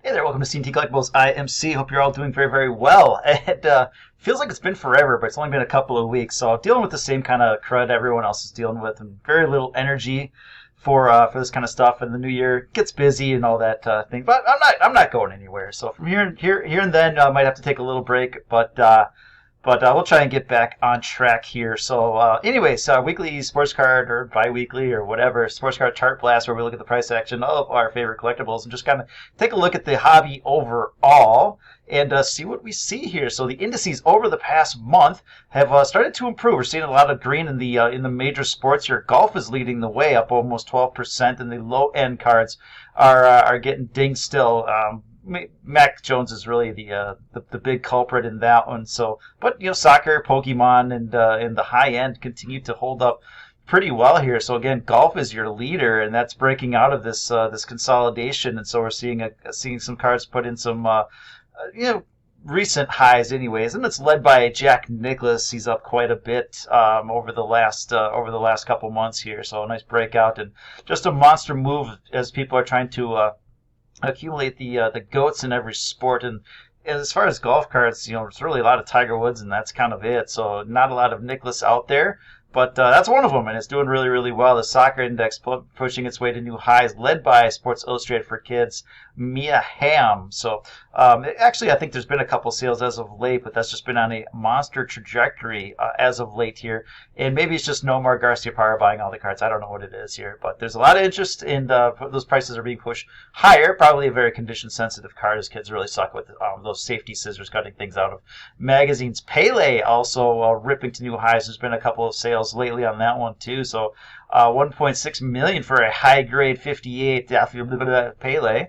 Hey there, welcome to CandTCollectibles IMC. Hope you're all doing very, very well. It feels like it's been forever, but it's only been a couple of weeks. So dealing with the same kind of crud everyone else is dealing with, and very little energy for this kind of stuff. And the new year gets busy and all that thing. But I'm not going anywhere. So from here and then, I might have to take a little break, but we'll try and get back on track here. So, anyways, weekly sports card or bi-weekly or whatever sports card chart blast, where we look at the price action of our favorite collectibles and just kind of take a look at the hobby overall and see what we see here. So the indices over the past month have started to improve. We're seeing a lot of green in the major sports here. Golf is leading the way, up almost 12%, and the low end cards are getting dinged still. Mac Jones is really the big culprit in that one. So, but soccer, Pokemon, and the high end continue to hold up pretty well here. So again, golf is your leader, and that's breaking out of this consolidation. And so we're seeing some cards put in some recent highs, anyways, and it's led by Jack Nicklaus. He's up quite a bit over the last couple months here. So a nice breakout and just a monster move as people are trying to accumulate the goats in every sport. And as far as golf cards, there's really a lot of Tiger Woods, and that's kind of it. So not a lot of Nicklaus out there, but that's one of them, and it's doing really, really well. The soccer index pushing its way to new highs, led by Sports Illustrated for Kids, Mia Hamm. So actually, I think there's been a couple sales as of late, but that's just been on a monster trajectory as of late here. And maybe it's just Nomar Garciaparra buying all the cards. I don't know what it is here, but there's a lot of interest, and those prices are being pushed higher. Probably a very condition-sensitive card, as kids really suck with those safety scissors cutting things out of magazines. Pele also ripping to new highs. There's been a couple of sales lately on that one too. So 1.6 million for a high grade 58 Pele.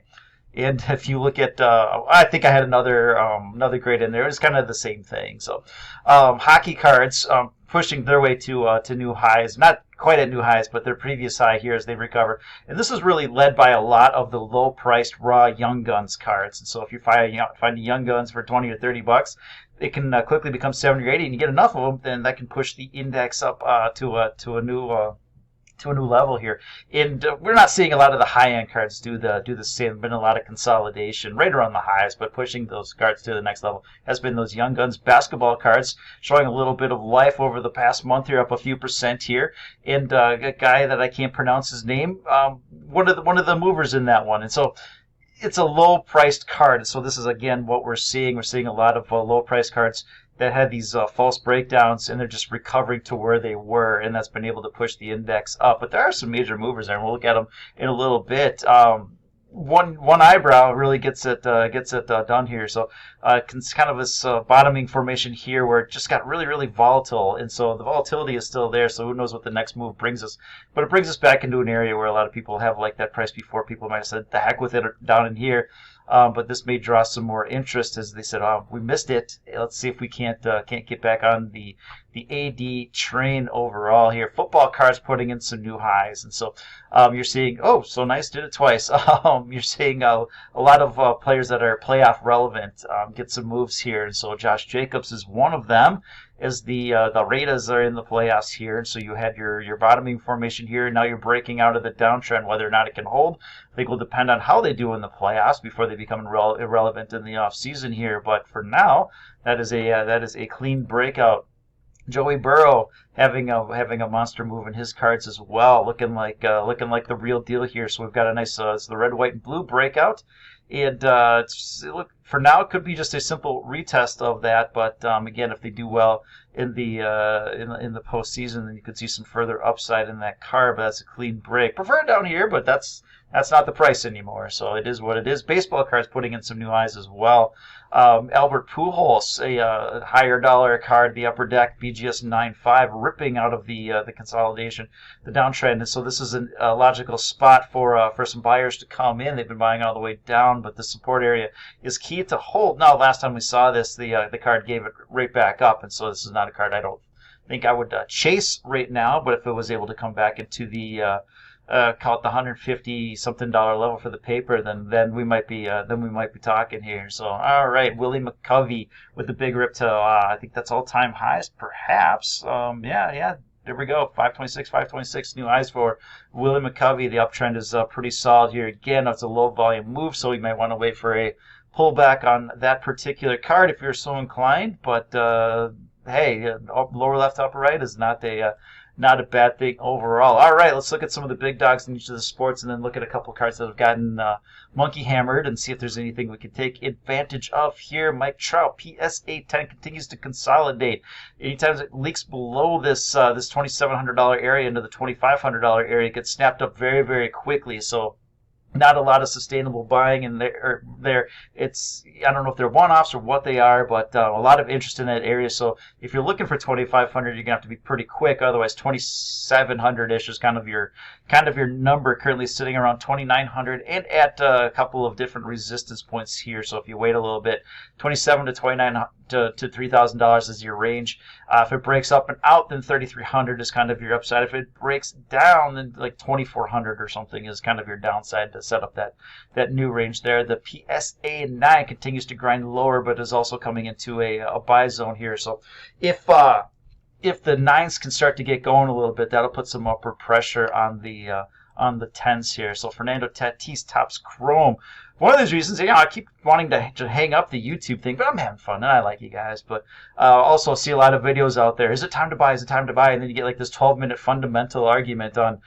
And if you look at, I think I had another grade in there. It's kind of the same thing. So hockey cards pushing their way to new highs. Not quite at new highs, but their previous high here as they recover. And this is really led by a lot of the low-priced raw Young Guns cards. And so if you find Young Guns for 20 or 30 bucks, it can quickly become 70 or 80, and you get enough of them, then that can push the index up to a new level here. And we're not seeing a lot of the high-end cards do the same. There's been a lot of consolidation right around the highs, but pushing those cards to the next level has been those Young Guns basketball cards, showing a little bit of life over the past month here, up a few percent here. And a guy that I can't pronounce his name, one of the movers in that one. And so it's a low-priced card. So this is, again, what we're seeing. We're seeing a lot of low-priced cards that had these false breakdowns, and they're just recovering to where they were, and that's been able to push the index up. But there are some major movers there, and we'll look at them in a little bit. One eyebrow really gets it done here. So it's kind of this bottoming formation here where it just got really, really volatile, and so the volatility is still there. So who knows what the next move brings us? But it brings us back into an area where a lot of people have liked that price before. People might have said, "The heck with it," down in here. But this may draw some more interest as they said, "Oh, we missed it. Let's see if we can't get back on the AD train overall here." Football cards putting in some new highs, and so you're seeing, oh, so nice, did it twice. You're seeing a lot of players that are playoff relevant get some moves here, and so Josh Jacobs is one of them. As the Raiders are in the playoffs here, and so you had your bottoming formation here, and now you're breaking out of the downtrend. Whether or not it can hold, I think will depend on how they do in the playoffs before they become irrelevant in the off season here. But for now, that is a clean breakout. Joey Burrow having a monster move in his cards as well, looking like the real deal here. So we've got a nice it's the red, white, and blue breakout, and for now it could be just a simple retest of that. But again, if they do well in the postseason, then you could see some further upside in that card. But that's a clean break. Prefer it down here, but that's not the price anymore. So it is what it is. Baseball cards putting in some new highs as well. Albert Pujols, a higher dollar card, the upper deck, BGS 9.5, ripping out of the consolidation, the downtrend. And so this is a logical spot for some buyers to come in. They've been buying all the way down, but the support area is key to hold. Now, last time we saw this, the card gave it right back up, and so this is not a card I don't think I would chase right now. But if it was able to come back into the call it the $150 something level for the paper, then we might be talking here. So all right, Willie McCovey with the big rip to I think that's all time highs, perhaps. Yeah, there we go. 526, 526. New highs for Willie McCovey. The uptrend is pretty solid here. Again, it's a low volume move, so we might want to wait for a pullback on that particular card if you're so inclined. But hey, lower left, upper right is not a bad thing overall. All right, let's look at some of the big dogs in each of the sports and then look at a couple of cards that have gotten monkey hammered and see if there's anything we can take advantage of here. Mike Trout, PSA 10 continues to consolidate. Anytime it leaks below this this $2,700 area into the $2,500 area, it gets snapped up very, very quickly. So not a lot of sustainable buying in there. It's, I don't know if they're one-offs or what they are, but a lot of interest in that area. So if you're looking for 2,500, you're gonna have to be pretty quick. Otherwise, 2,700-ish is kind of your number. Currently sitting around 2,900 and at a couple of different resistance points here. So if you wait a little bit, 27 to 29 to $3,000 is your range. If it breaks up and out, then 3,300 is kind of your upside. If it breaks down, then like 2,400 or something is kind of your downside to set up that new range there. The PSA 9 continues to grind lower, but is also coming into a buy zone here. So if the nines can start to get going a little bit, that'll put some upward pressure on the tens here. So Fernando Tatis tops Chrome. One of those reasons, I keep wanting to hang up the YouTube thing, but I'm having fun and I like you guys. But also see a lot of videos out there. Is it time to buy? Is it time to buy? And then you get like this 12-minute fundamental argument on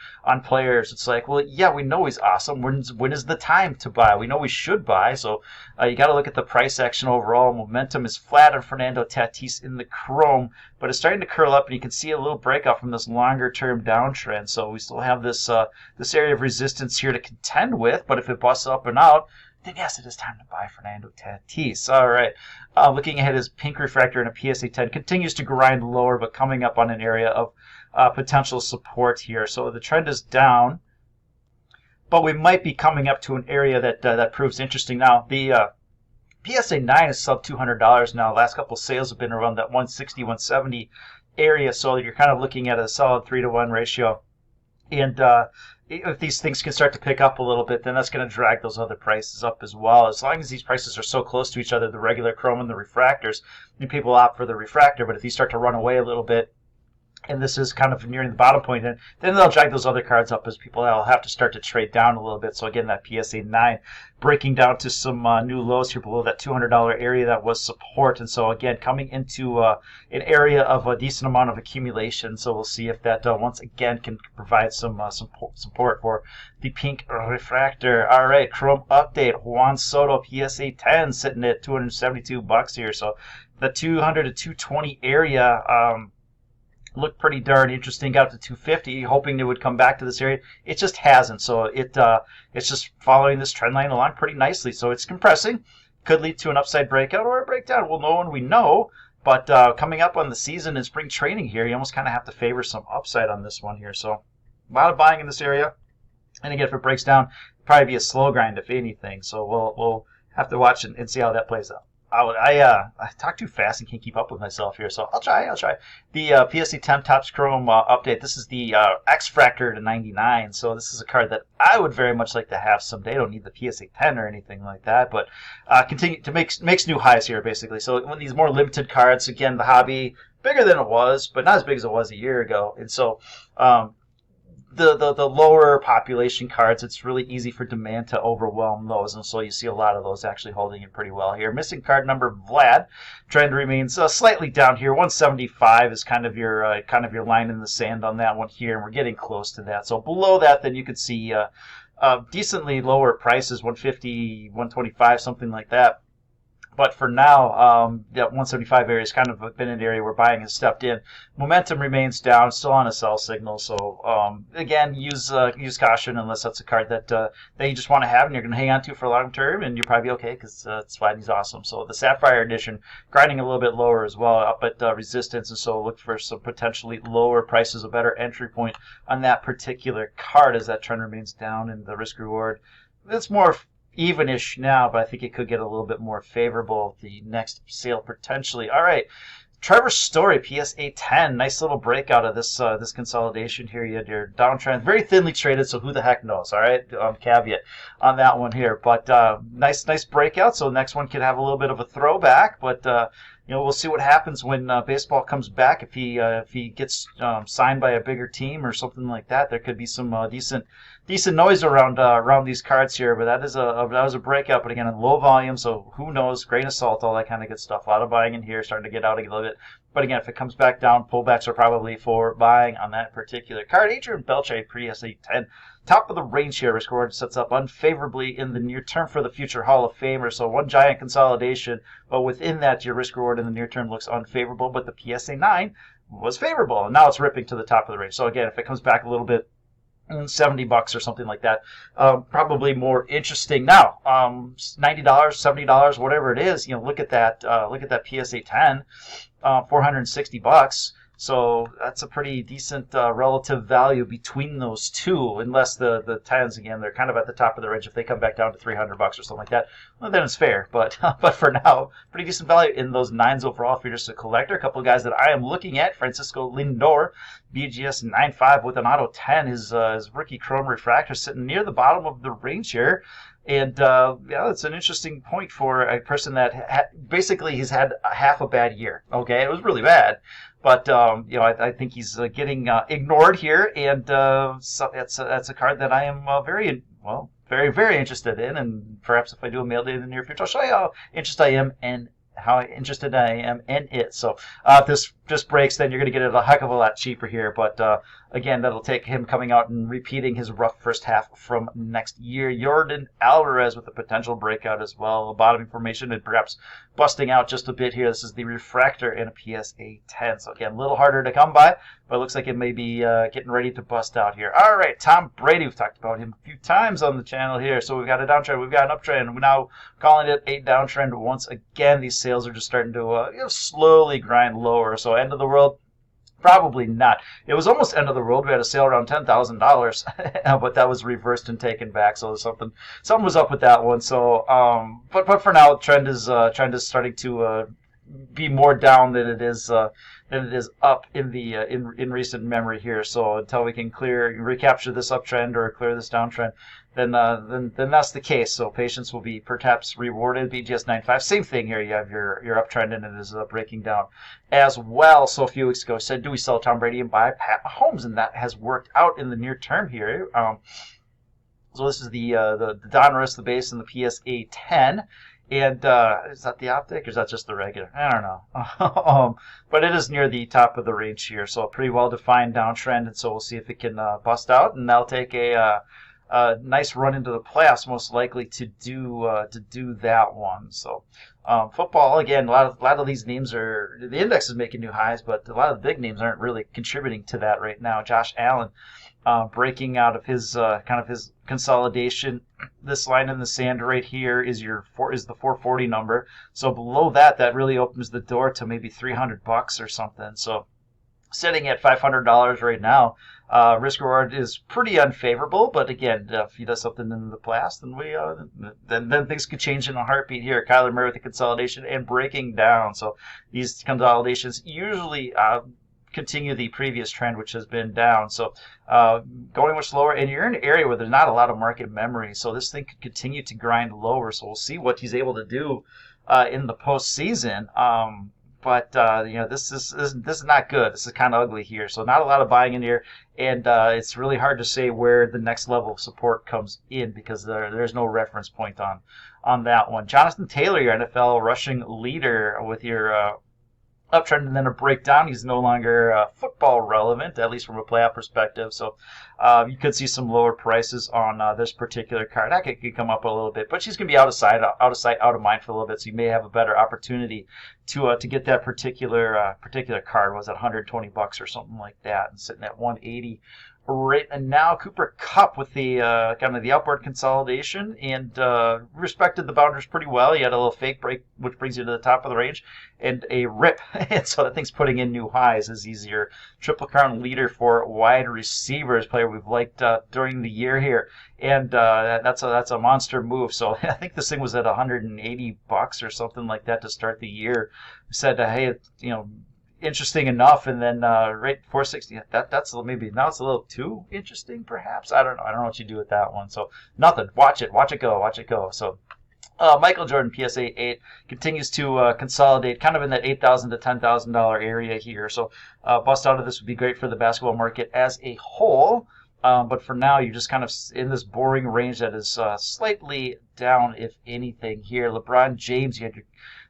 players. It's like, well, yeah, we know he's awesome. When is the time to buy? We know we should buy. So you got to look at the price action overall. Momentum is flat on Fernando Tatis in the Chrome, but it's starting to curl up, and you can see a little breakout from this longer-term downtrend. So we still have this area of resistance here to contend with. But if it busts up and out, then yes, it is time to buy Fernando Tatis. All right. Looking ahead, his pink refractor in a PSA 10 continues to grind lower, but coming up on an area of potential support here. So the trend is down, but we might be coming up to an area that proves interesting. Now, the PSA 9 is sub $200 now. Last couple of sales have been around that 160, 170 area, so you're kind of looking at a solid 3-to-1 ratio. And if these things can start to pick up a little bit, then that's going to drag those other prices up as well. As long as these prices are so close to each other, the regular chrome and the refractors, and people opt for the refractor. But if these start to run away a little bit, and this is kind of nearing the bottom point, then they'll drag those other cards up as people will have to start to trade down a little bit. So again, that PSA 9 breaking down to some new lows here below that $200 area that was support. And so again, coming into an area of a decent amount of accumulation. So we'll see if that once again can provide some support for the pink refractor. All right, chrome update. Juan Soto PSA 10 sitting at $272 here. So the 200 to 220 area looked pretty darn interesting. Got up to 250, hoping it would come back to this area. It just hasn't. So it's just following this trend line along pretty nicely. So it's compressing. Could lead to an upside breakout or a breakdown. We'll know when we know. But coming up on the season and spring training here, you almost kind of have to favor some upside on this one here. So a lot of buying in this area. And again, if it breaks down, it'll probably be a slow grind if anything. So we'll have to watch and see how that plays out. I talk too fast and can't keep up with myself here, so I'll try. The PSA 10 Topps Chrome update. This is the X-Fractor to 99, so this is a card that I would very much like to have someday. I don't need the PSA 10 or anything like that, but continue to makes new highs here, basically. So one of these more limited cards, again, the hobby, bigger than it was, but not as big as it was a year ago, and so the lower population cards, it's really easy for demand to overwhelm those, and so you see a lot of those actually holding it pretty well here. Missing card number Vlad. Trend remains slightly down here. 175 is kind of your line in the sand on that one here, and we're getting close to that. So below that, then you could see decently lower prices, 150, 125, something like that. But for now, that 175 area has kind of been an area where buying has stepped in. Momentum remains down, still on a sell signal. So again, use caution unless that's a card that you just want to have and you're going to hang on to for long term, and you're probably okay because it's fine. He's awesome. So the Sapphire Edition grinding a little bit lower as well, up at resistance, and so look for some potentially lower prices, a better entry point on that particular card as that trend remains down and the risk reward. It's more even-ish now, but I think it could get a little bit more favorable the next sale potentially. All right, Trevor Story, PSA 10, nice little breakout of this this consolidation here. You had your downtrend, very thinly traded, so who the heck knows? All right, caveat on that one here, but nice breakout. So next one could have a little bit of a throwback, but we'll see what happens when baseball comes back. If he gets signed by a bigger team or something like that, there could be some decent noise around these cards here. But that was a breakout, but again in low volume, so who knows? Grain of salt, all that kind of good stuff. A lot of buying in here, starting to get out a little bit. But again, if it comes back down, pullbacks are probably for buying on that particular card. Adrian Belcher, pre-PSA 10. Top of the range here. Risk reward sets up unfavorably in the near term for the future Hall of Famer. So one giant consolidation, but within that, your risk reward in the near term looks unfavorable. But the PSA 9 was favorable, and now it's ripping to the top of the range. So again, if it comes back a little bit, $70 or something like that, probably more interesting. Now, $90, $70, whatever it is, look at that PSA 10, $460. So that's a pretty decent relative value between those two, unless the 10s, again, they're kind of at the top of the range. If they come back down to $300 or something like that, well, then it's fair. But but for now, pretty decent value in those 9s overall if you're just a collector. A couple of guys that I am looking at: Francisco Lindor, BGS 9.5 with an auto 10. His rookie chrome refractor sitting near the bottom of the range here. And it's an interesting point for a person that basically he's had half a bad year. Okay, it was really bad, but I think he's getting ignored here, and so that's a card that I am very very interested in, and perhaps if I do a mail day in the near future, I'll show you how interested I am in it. So if this just breaks, then you're going to get it a heck of a lot cheaper here. But again, that'll take him coming out and repeating his rough first half from next year. Yordan Alvarez with a potential breakout as well. A bottom information and perhaps busting out just a bit here. This is the refractor in a PSA 10. So again, a little harder to come by, but it looks like it may be getting ready to bust out here. All right, Tom Brady. We've talked about him a few times on the channel here. So we've got a downtrend, we've got an uptrend. We're now calling it a downtrend once again. These sales are just starting to slowly grind lower. So end of the world? Probably not. It was almost end of the world. We had a sale around $10,000, but that was reversed and taken back. So something was up with that one. So, but for now, trend is starting to be more down than it is up in the in recent memory here. So until we can recapture this uptrend or clear this downtrend, then that's the case. So patience will be perhaps rewarded. BGS 9.5, same thing here. You have your uptrend, and it is breaking down as well. So a few weeks ago, I said, do we sell Tom Brady and buy Pat Mahomes? And that has worked out in the near term here. So this is the Donruss, the base, and the PSA 10. And is that the optic, or is that just the regular? I don't know. But it is near the top of the range here, so a pretty well-defined downtrend. And so we'll see if it can bust out, and that'll take a nice run into the playoffs, most likely to do that one. So football, again, a lot of these names the index is making new highs, but a lot of the big names aren't really contributing to that right now. Josh Allen breaking out of his kind of his consolidation. This line in the sand right here is the 440 number. So below that really opens the door to maybe $300 or something. So sitting at $500 right now, risk reward is pretty unfavorable. But again, if he does something in the past, then then things could change in a heartbeat here. Kyler Murray with the consolidation and breaking down. So these consolidations usually continue the previous trend, which has been down. So going much lower, and you're in an area where there's not a lot of market memory, so this thing could continue to grind lower. So we'll see what he's able to do in the postseason. But this is not good. This is kind of ugly here. So not a lot of buying in here, and it's really hard to say where the next level of support comes in because there's no reference point on that one. Jonathan Taylor, your NFL rushing leader, with your uptrend and then a breakdown. He's no longer football relevant, at least from a playoff perspective. So you could see some lower prices on this particular card. That could come up a little bit, but she's going to be out of sight, out of mind for a little bit. So you may have a better opportunity to get that particular card. Was at $120 or something like that, and sitting at 180. Right, and now Cooper Kupp with the kind of the upward consolidation and respected the boundaries pretty well. He had a little fake break, which brings you to the top of the range, and a rip. And so that thing's putting in new highs as he's your Triple Crown leader for wide receivers, player we've liked during the year here. And that's a monster move. So I think this thing was at $180 or something like that to start the year. We said, hey, interesting enough, and then right 460. That's maybe now it's a little too interesting, perhaps. I don't know what you do with that one. So nothing. Watch it go. So Michael Jordan PSA 8 continues to consolidate kind of in that $8,000 to $10,000 area here. So bust out of this would be great for the basketball market as a whole. But for now, you're just kind of in this boring range that is slightly down, if anything, here. LeBron James, you had your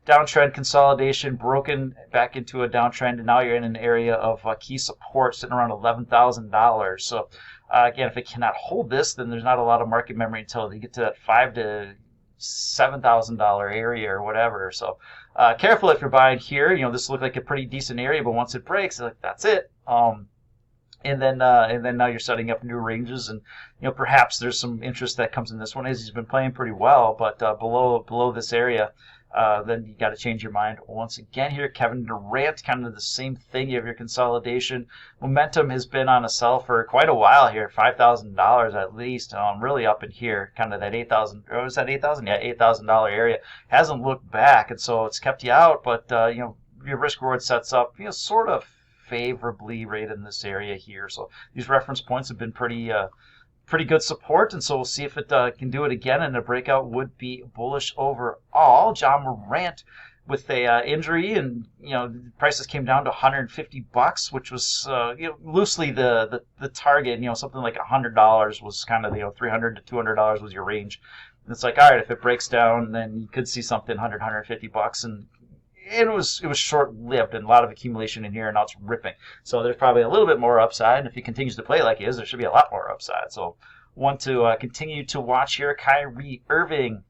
downtrend consolidation broken back into a downtrend, and now you're in an area of key support sitting around $11,000. So again, if it cannot hold this, then there's not a lot of market memory until you get to that $5,000 to $7,000 area or whatever. So careful if you're buying here. This looked like a pretty decent area, but once it breaks, that's it. And then now you're setting up new ranges, and perhaps there's some interest that comes in this one as he's been playing pretty well, but below this area, then you got to change your mind once again here. Kevin Durant, kind of the same thing. You have your consolidation. Momentum has been on a sell for quite a while here, $5,000 at least. Really up in here, kind of that 8,000. Or was that 8,000? Yeah, $8,000 area. Hasn't looked back, and so it's kept you out. But your risk reward sets up, sort of favorably right in this area here. So these reference points have been pretty good support, and so we'll see if it can do it again, and the breakout would be bullish overall. John Morant with a injury, and prices came down to $150, which was loosely the target. Something like $100 was kind of $300 to $200 was your range. And it's like, all right, if it breaks down, then you could see something $150, and it was short-lived, and a lot of accumulation in here, and now it's ripping. So there's probably a little bit more upside, and if he continues to play like he is, there should be a lot more upside. So one to continue to watch here. Kyrie Irving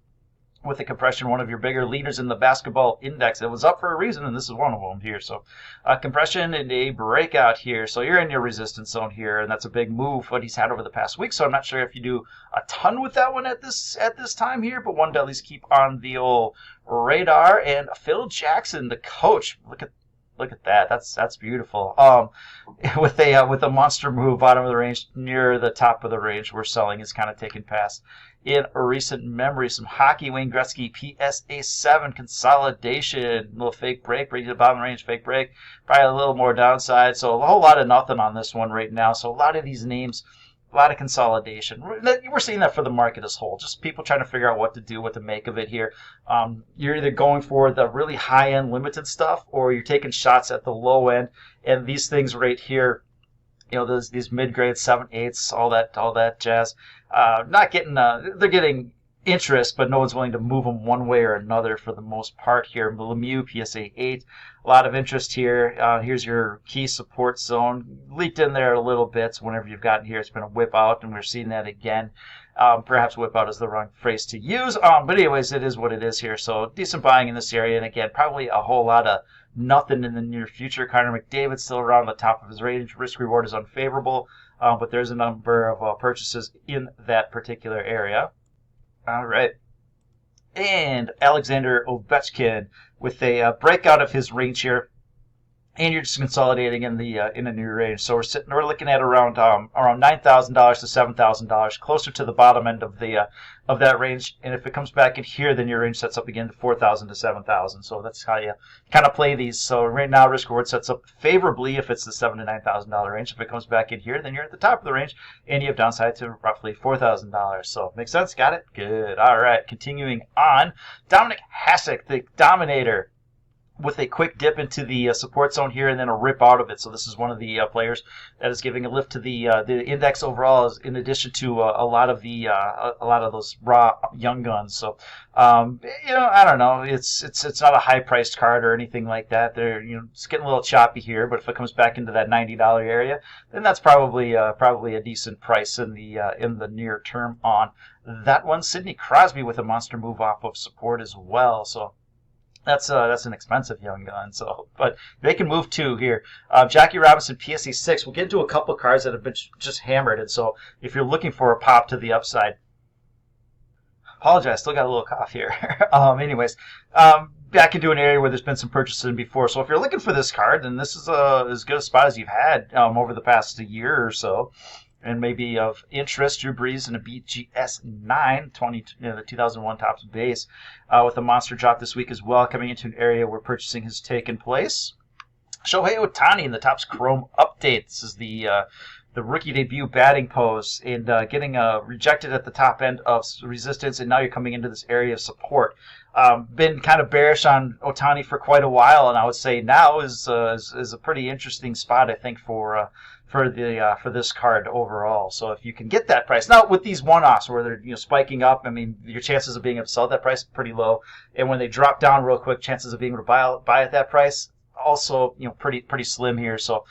with the compression, one of your bigger leaders in the basketball index. It was up for a reason, and this is one of them here. So compression and a breakout here. So you're in your resistance zone here, and that's a big move what he's had over the past week. So I'm not sure if you do a ton with that one at this time here, but one to at least keep on the old radar. And Phil Jackson, the coach, look at that. That's beautiful. With a monster move, bottom of the range, near the top of the range, where selling is kind of taken past. In recent memory, some hockey. Wayne Gretzky PSA 7 consolidation, little fake break, Brady to the bottom of the range, fake break, probably a little more downside. So a whole lot of nothing on this one right now. So a lot of these names, a lot of consolidation. We're seeing that for the market as a whole. Just people trying to figure out what to do, what to make of it here. You're either going for the really high-end limited stuff, or you're taking shots at the low end. And these things right here, these mid-grade 7/8, all that jazz, not getting. They're getting interest, but no one's willing to move them one way or another for the most part here. Lemieux PSA 8, a lot of interest here. Here's your key support zone, leaked in there a little bit. So whenever you've gotten here, it's been a whip out, and we're seeing that again. Perhaps whip out is the wrong phrase to use. But anyways, it is what it is here. So decent buying in this area, and again, probably a whole lot of nothing in the near future. Connor McDavid still around the top of his range. Risk reward is unfavorable, but there's a number of purchases in that particular area. All right. And Alexander Ovechkin with a breakout of his range here. And you're just consolidating in a new range. So we're looking at around $9,000 to $7,000, closer to the bottom end of that range. And if it comes back in here, then your range sets up again to $4,000 to $7,000. So that's how you kind of play these. So right now, risk reward sets up favorably if it's the $7,000 to $9,000 range. If it comes back in here, then you're at the top of the range, and you have downside to roughly $4,000. So makes sense? Got it? Good. All right. Continuing on, Dominic Hasek, the Dominator, with a quick dip into the support zone here, and then a rip out of it. So this is one of the players that is giving a lift to the index overall, in addition to a lot of those raw young guns. So I don't know. It's not a high priced card or anything like that. It's getting a little choppy here, but if it comes back into that $90 area, then that's probably a decent price in the near term on that one. Sidney Crosby with a monster move off of support as well. So that's an expensive young gun, but they can move too here. Jackie Robinson PSA 6. We'll get into a couple cards that have been just hammered, and so if you're looking for a pop to the upside, apologize, still got a little cough here. Back into an area where there's been some purchases in before. So if you're looking for this card, then this is as good a spot as you've had over the past year or so. And maybe of interest, Drew Brees in a BGS 9, the 2001 Topps base, with a monster drop this week as well, coming into an area where purchasing has taken place. Shohei Ohtani in the Topps Chrome update. This is the the rookie debut batting pose and getting rejected at the top end of resistance, and now you're coming into this area of support. Been kind of bearish on Ohtani for quite a while, and I would say now is a pretty interesting spot, I think, for this card overall. So if you can get that price now with these one-offs where they're spiking up, I mean your chances of being able to sell at that price are pretty low, and when they drop down real quick, chances of being able to buy at that price also pretty slim here. So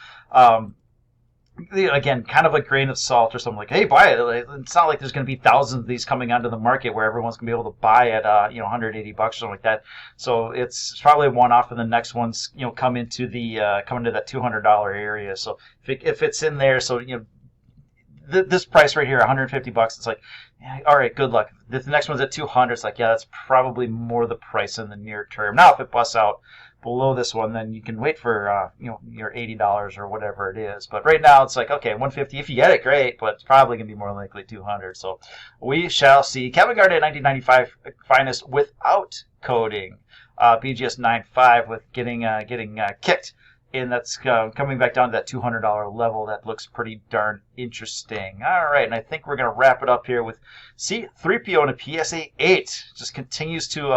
again, kind of a grain of salt or something, like, hey, buy it. It's not like there's going to be thousands of these coming onto the market where everyone's going to be able to buy at $180 or something like that. So it's probably one off, and the next ones come into that $200 area. So if it's in there, so this price right here, $150, it's like, yeah, all right, good luck. If the next one's at 200, it's like, yeah, that's probably more the price in the near term. Now, if it busts out below this one, then you can wait for your $80 or whatever it is. But right now, it's like, okay, 150. If you get it, great, but it's probably gonna be more likely 200. So we shall see. Kevin Garnett, 1995 finest without coding. BGS 9.5 with getting kicked. And that's coming back down to that $200 level. That looks pretty darn interesting. All right, and I think we're going to wrap it up here with C-3PO and a PSA 8. Just continues to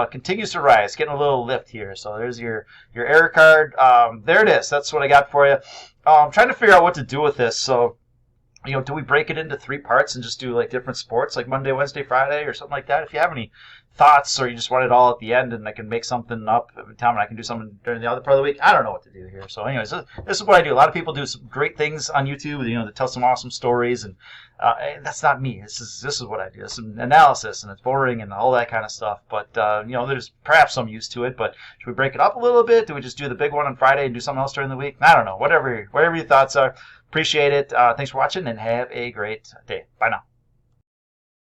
rise, getting a little lift here. So there's your error card. There it is. That's what I got for you. I'm trying to figure out what to do with this. So, do we break it into 3 parts and just do like different sports, like Monday, Wednesday, Friday, or something like that? If you have any thoughts, or you just want it all at the end and I can make something up every time and I can do something during the other part of the week, I don't know what to do here. So anyways, this is what I do. A lot of people do some great things on YouTube, that tell some awesome stories, and that's not me. This is what I do. It's an analysis, and it's boring and all that kind of stuff. But there's perhaps some use to it. But should we break it up a little bit? Do we just do the big one on Friday and do something else during the week? I don't know. Whatever your thoughts are. Appreciate it. Thanks for watching, and have a great day. Bye now.